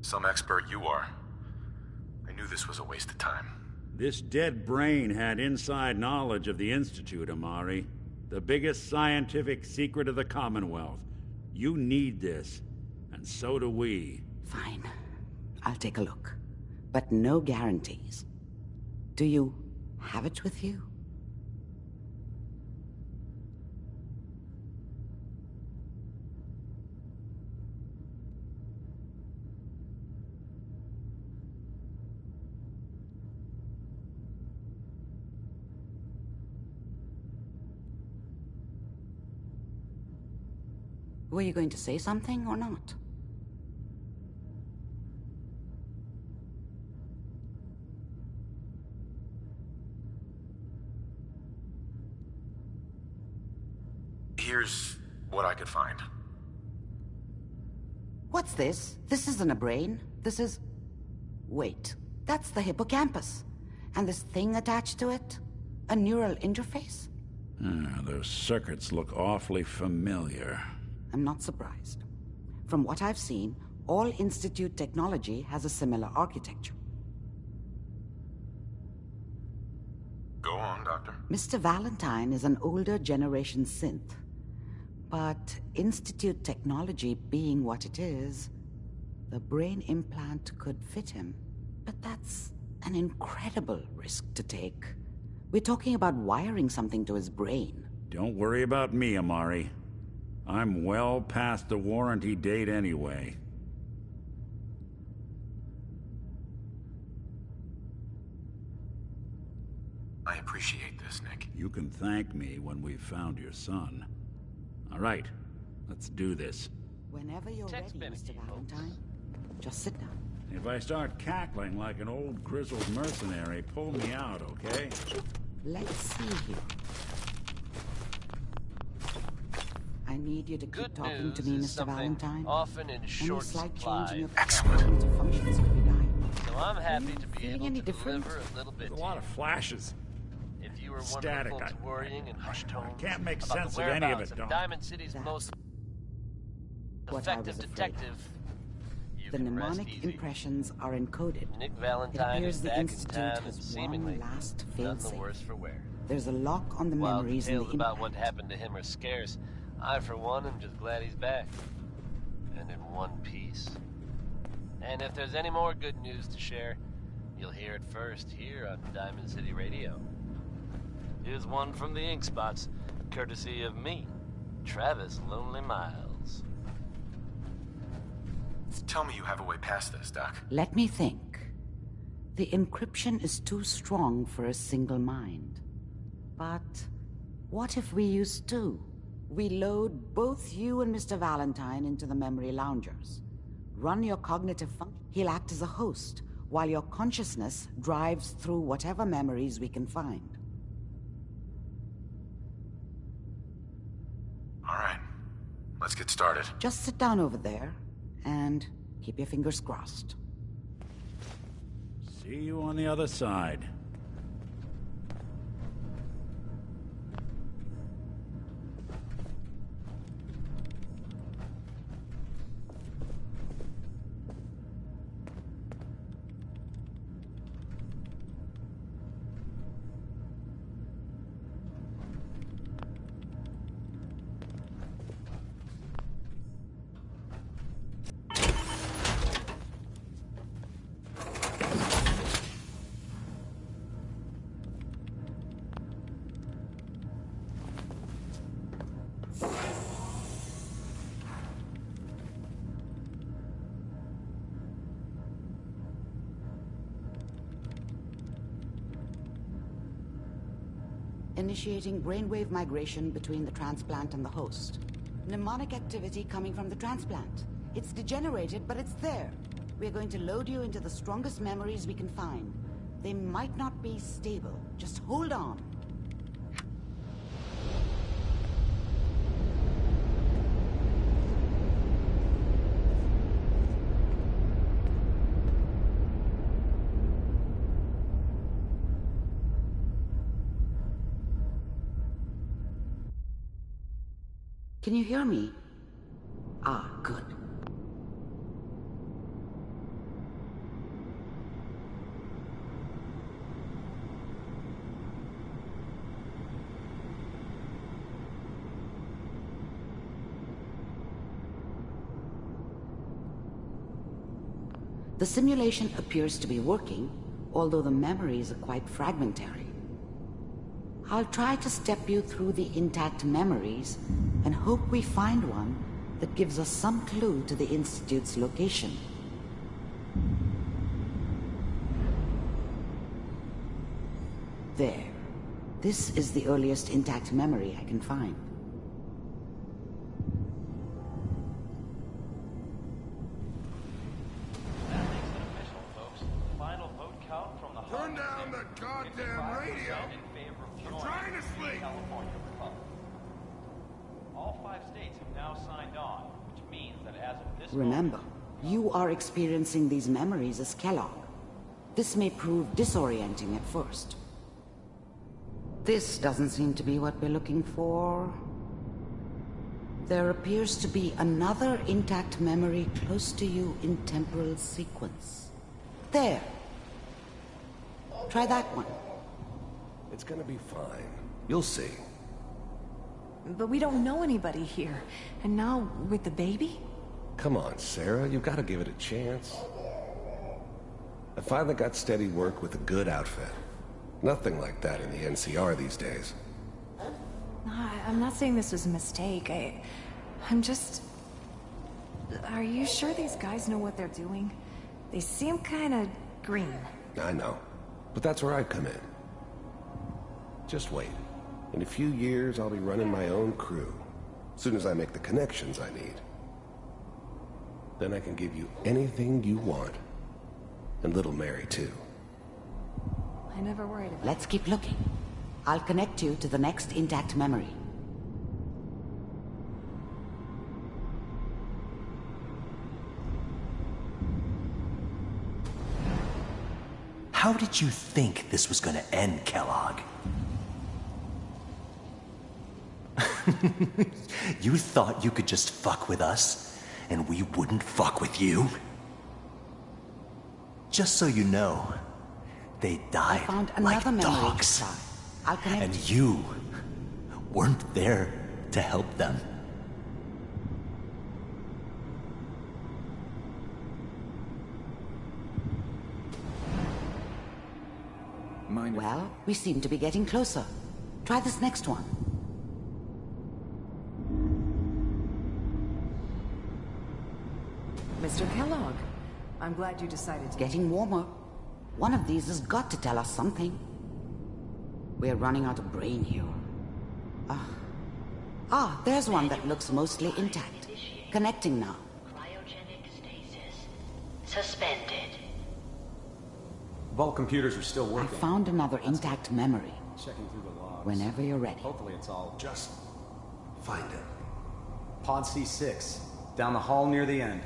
some expert you are. I knew this was a waste of time. This dead brain had inside knowledge of the Institute, Amari. The biggest scientific secret of the Commonwealth. You need this, and so do we. Fine. I'll take a look. But no guarantees. Do you have it with you? Were you going to say something or not? Here's what I could find. What's this? This isn't a brain. This is... Wait, that's the hippocampus. And this thing attached to it? A neural interface? Those circuits look awfully familiar. I'm not surprised. From what I've seen, all Institute technology has a similar architecture. Go on, Doctor. Mr. Valentine is an older generation synth. But Institute technology being what it is, the brain implant could fit him. But that's an incredible risk to take. We're talking about wiring something to his brain. Don't worry about me, Amari. I'm well past the warranty date anyway. I appreciate this, Nick. You can thank me when we've found your son. All right, let's do this. Whenever you're ready, Mr. Valentine, just sit down. If I start cackling like an old grizzled mercenary, pull me out, okay? Let's see here. I need you to keep talking to me, Mr. Valentine. Often in short slight supply. change in your Excellent. functions could be guided. So I'm happy to be feeling able any to different? deliver a little bit. There's a lot of flashes. If you were Static. wonderful to worrying in hushed tones, I can't make about sense the of any of whereabouts it, Doc. Diamond City's most what I effective was afraid detective. You The can rest mnemonic easy. impressions are encoded. Nick It Valentine appears is the back in Institute town and has seemingly one last none the failsafe. worse for wear. There's a lock on the While memories in details the about implant. what happened to him are scarce, I, for one, am just glad he's back. And in one piece. And if there's any more good news to share, you'll hear it first here on Diamond City Radio. Here's one from the Ink Spots, courtesy of me, Travis Lonely Miles. Tell me you have a way past this, Doc. Let me think. The encryption is too strong for a single mind. But what if we use two? We load both you and Mr. Valentine into the memory loungers. Run your cognitive function. He'll act as a host, while your consciousness drives through whatever memories we can find. All right. Let's get started. Just sit down over there, and keep your fingers crossed. See you on the other side. Initiating brainwave migration between the transplant and the host. Mnemonic activity coming from the transplant. It's degenerated, but it's there. We're going to load you into the strongest memories we can find. They might not be stable. Just hold on. Can you hear me? Ah, good. The simulation appears to be working, although the memories are quite fragmentary. I'll try to step you through the intact memories and hope we find one that gives us some clue to the Institute's location. There. This is the earliest intact memory I can find. That makes it official, folks. Final vote count from the Turn down the goddamn radio! in favor of I'm joining trying to the sleep! California Republic. All 5 states have now signed on, which means that as of this Remember, you are experiencing these memories as Kellogg. This may prove disorienting at first. This doesn't seem to be what we're looking for. There appears to be another intact memory close to you in temporal sequence. There. Try that one. It's gonna be fine. You'll see. But we don't know anybody here. And now, with the baby? Come on, Sarah, you've got to give it a chance. I finally got steady work with a good outfit. Nothing like that in the NCR these days. I'm not saying this was a mistake. I'm just... Are you sure these guys know what they're doing? They seem kinda green. I know. But that's where I come in. Just wait. In a few years, I'll be running my own crew. As soon as I make the connections I need. Then I can give you anything you want. And little Mary, too. I never worried about Let's keep looking. I'll connect you to the next intact memory. How did you think this was gonna end, Kellogg? You thought you could just fuck with us, and we wouldn't fuck with you? Just so you know, they I died found like another memory to dogs. try. I'll connect And you. you weren't there to help them. Well, we seem to be getting closer. Try this next one. Mr. Kellogg, I'm glad you decided to... Getting warmer. One of these has got to tell us something. We're running out of brain here. There's one that looks mostly intact. Connecting now. Cryogenic stasis. Suspended. Vault computers are still I working. found another intact memory. Checking through the logs. Whenever you're ready. Hopefully it's all Just find it. Pod C6, down the hall near the end.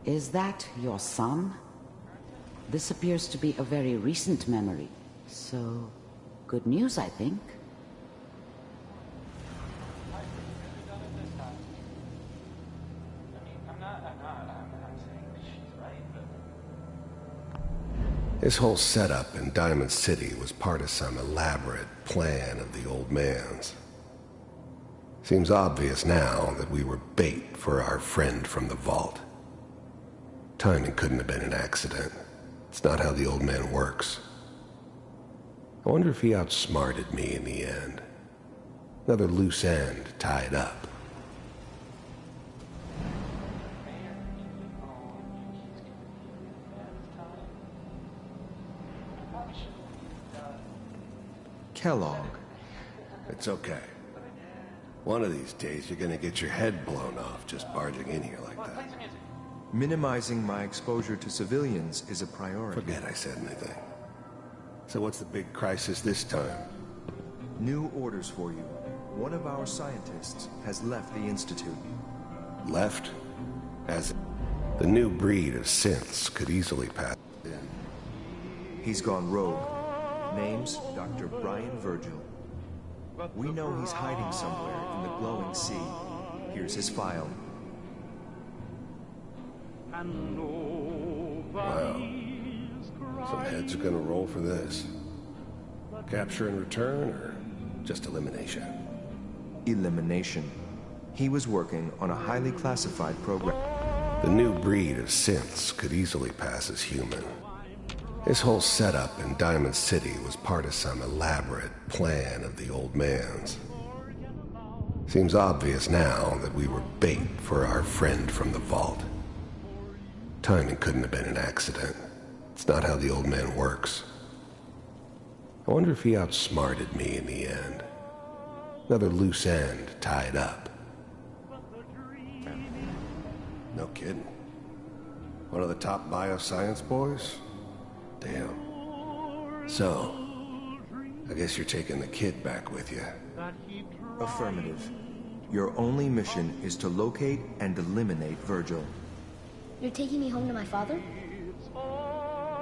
Is that your son? This appears to be a very recent memory. So, good news, I think. This whole setup in Diamond City was part of some elaborate plan of the old man's. Seems obvious now that we were bait for our friend from the vault. Timing couldn't have been an accident. It's not how the old man works. I wonder if he outsmarted me in the end. Another loose end tied up. Kellogg. It's okay. One of these days you're gonna get your head blown off just barging in here like that. Minimizing my exposure to civilians is a priority. Forget I said anything. So what's the big crisis this time? New orders for you. One of our scientists has left the Institute. Left? As the new breed of synths could easily pass in. He's gone rogue. Name's Dr. Brian Virgil. We know he's hiding somewhere in the glowing sea. Here's his file. Wow. Some heads are gonna roll for this. Capture and return, or just elimination? Elimination. He was working on a highly classified program. The new breed of synths could easily pass as human. His whole setup in Diamond City was part of some elaborate plan of the old man's. Seems obvious now that we were bait for our friend from the vault. Timing couldn't have been an accident. It's not how the old man works. I wonder if he outsmarted me in the end. Another loose end tied up. No kidding. One of the top bioscience boys? Damn. So, I guess you're taking the kid back with you. Affirmative. Your only mission is to locate and eliminate Virgil. You're taking me home to my father?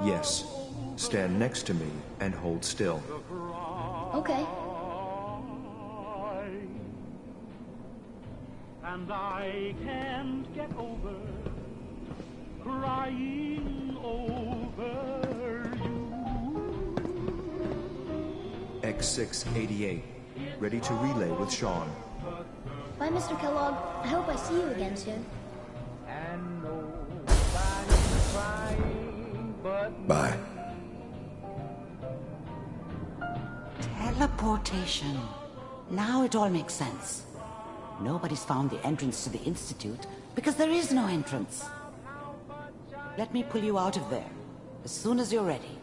Yes. Stand next to me and hold still. Okay. And I can't get over crying over you. X688. Ready to relay with Sean. Bye, Mr. Kellogg. I hope I see you again soon. Bye. Teleportation. Now it all makes sense. Nobody's found the entrance to the Institute because there is no entrance. Let me pull you out of there as soon as you're ready.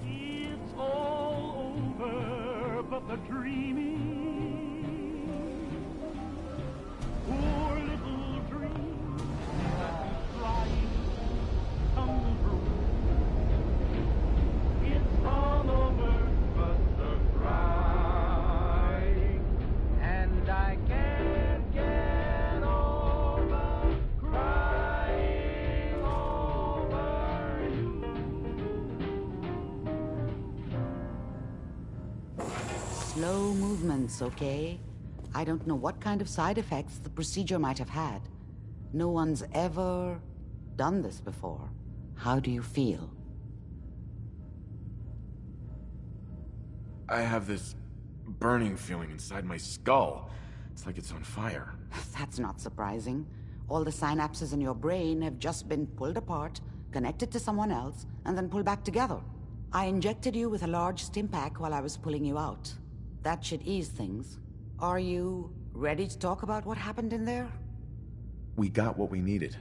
It's all over, but the dreaming. Poor little dream that you trying come true. It's all over, but the crying, and I can't get over crying over you. Slow movements, okay? I don't know what kind of side effects the procedure might have had. No one's ever done this before. How do you feel? I have this burning feeling inside my skull. It's like it's on fire. That's not surprising. All the synapses in your brain have just been pulled apart, connected to someone else, and then pulled back together. I injected you with a large stim pack while I was pulling you out. That should ease things. Are you ready to talk about what happened in there? We got what we needed.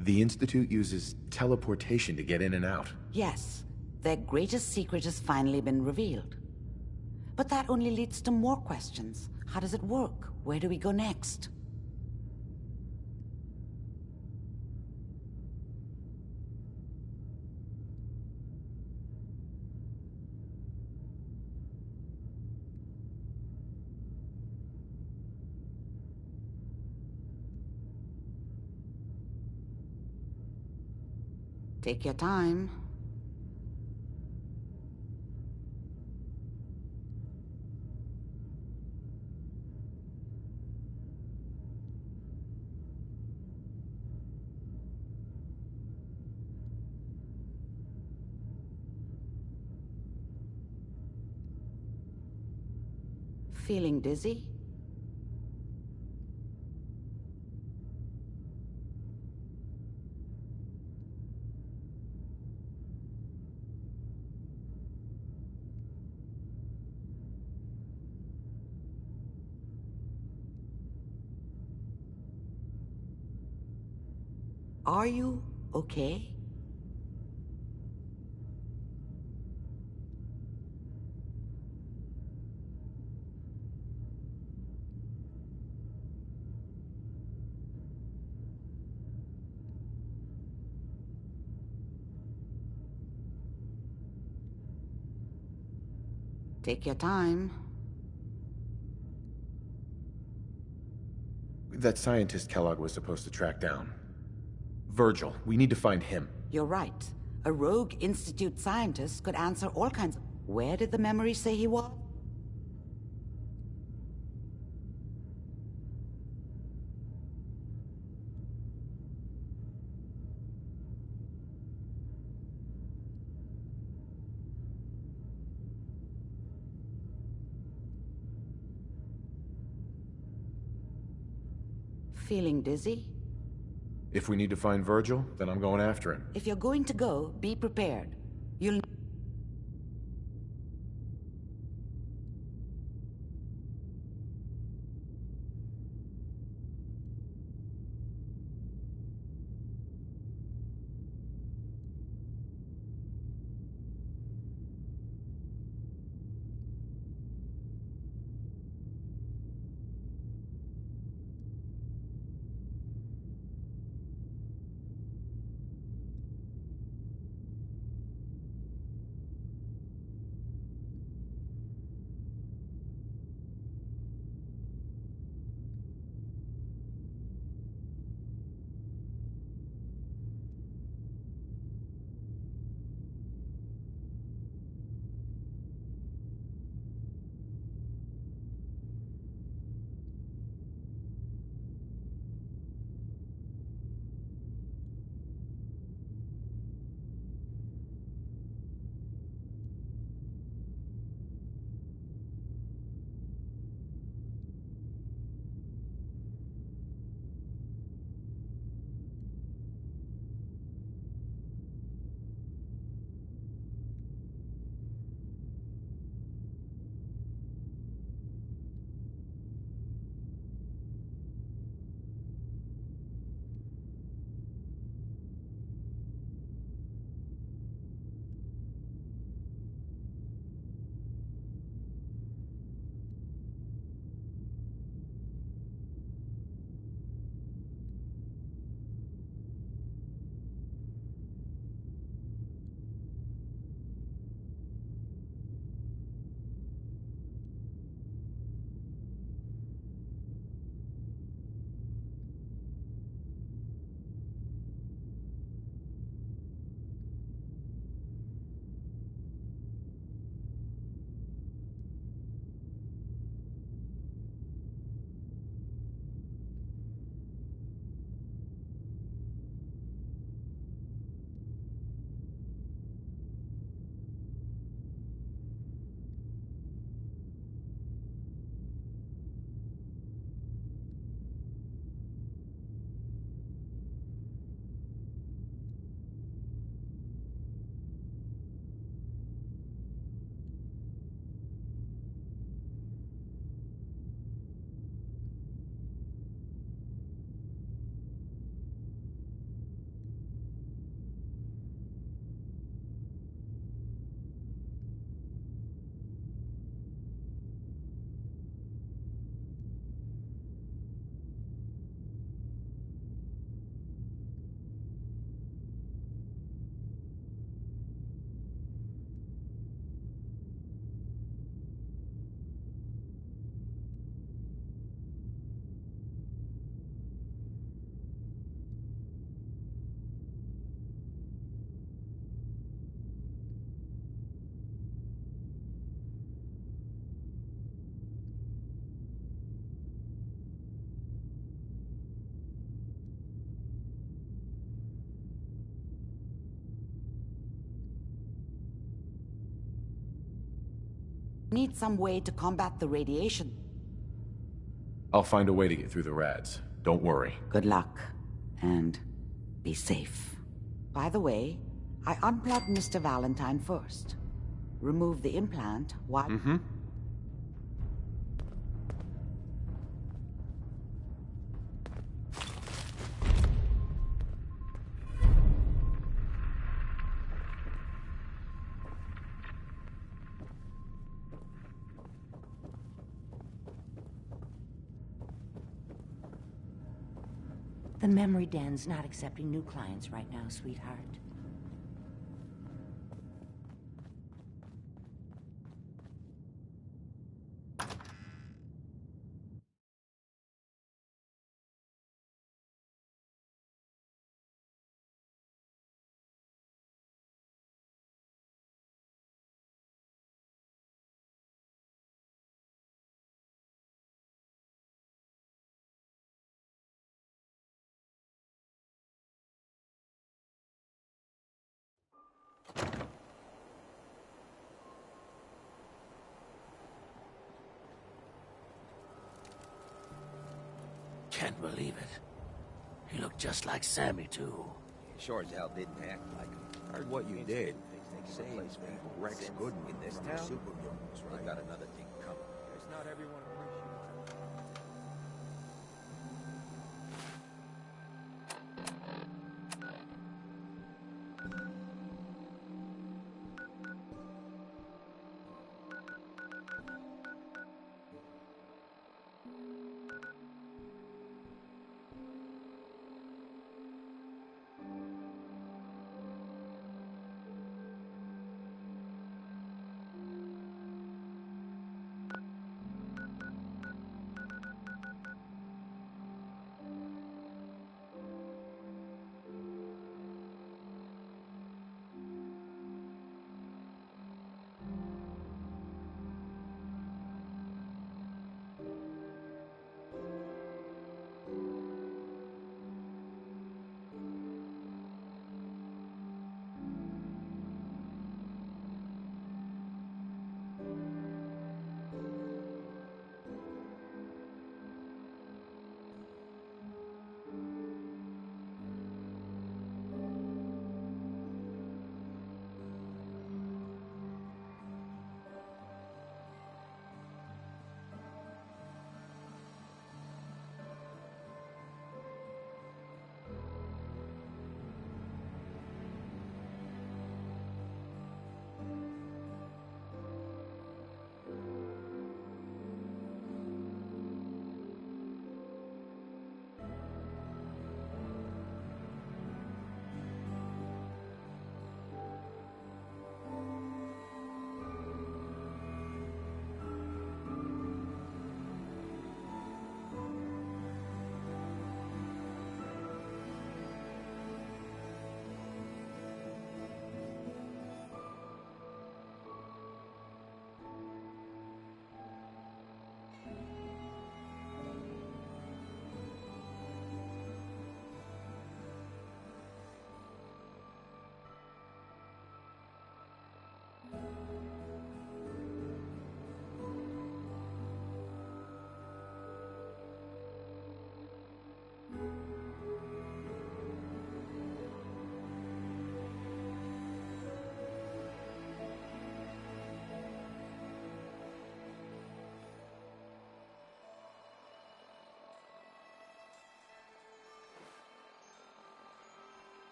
The Institute uses teleportation to get in and out. Yes, their greatest secret has finally been revealed. But that only leads to more questions. How does it work? Where do we go next? Take your time. Feeling dizzy? Are you okay? Take your time. That scientist Kellogg was supposed to track down. Virgil, we need to find him. You're right. A rogue Institute scientist could answer all kinds of... Where did the memory say he was? Feeling dizzy? If we need to find Virgil, then I'm going after him. If you're going to go, be prepared. You'll... Need some way to combat the radiation. I'll find a way to get through the rads. Don't worry. Good luck, and be safe. By the way, I unplugged Mr. Valentine first. Remove the implant while... Mm-hmm. The memory den's not accepting new clients right now, sweetheart. can't believe it. He looked just like Sammy, too. Sure as hell didn't act like him. Heard what you did. Saves people. Rex Goodman in this town. They got another thing coming. It's not everyone.